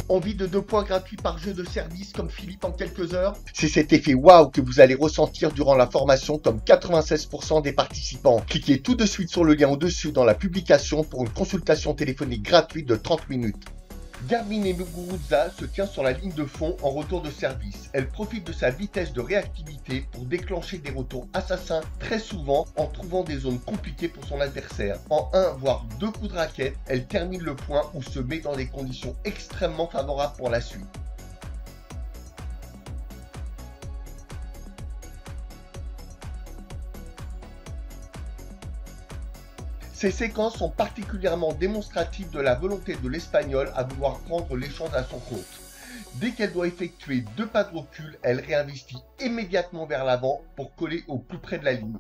Envie de 2 points gratuits par jeu de service comme Philippe en quelques heures? C'est cet effet waouh que vous allez ressentir durant la formation comme 96% des participants. Cliquez tout de suite sur le lien au-dessus dans la publication pour une consultation téléphonique gratuite de 30 minutes. Garbiñe Muguruza se tient sur la ligne de fond en retour de service. Elle profite de sa vitesse de réactivité pour déclencher des retours assassins très souvent en trouvant des zones compliquées pour son adversaire. En 1 voire 2 coups de raquette, elle termine le point ou se met dans des conditions extrêmement favorables pour la suite. Ces séquences sont particulièrement démonstratives de la volonté de l'Espagnole à vouloir prendre les choses à son compte. Dès qu'elle doit effectuer 2 pas de recul, elle réinvestit immédiatement vers l'avant pour coller au plus près de la ligne.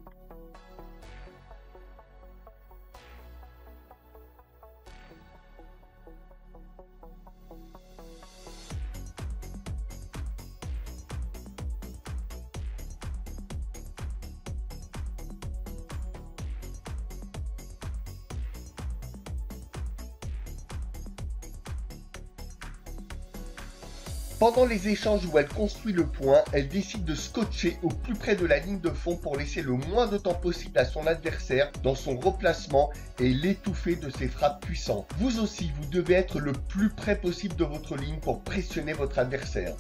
Pendant les échanges où elle construit le point, elle décide de scotcher au plus près de la ligne de fond pour laisser le moins de temps possible à son adversaire dans son replacement et l'étouffer de ses frappes puissantes. Vous aussi, vous devez être le plus près possible de votre ligne pour pressionner votre adversaire.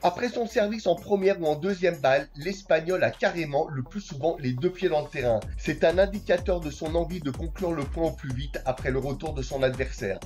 Après son service en première ou en deuxième balle, l'Espagnol a carrément, le plus souvent, les 2 pieds dans le terrain. C'est un indicateur de son envie de conclure le point au plus vite après le retour de son adversaire.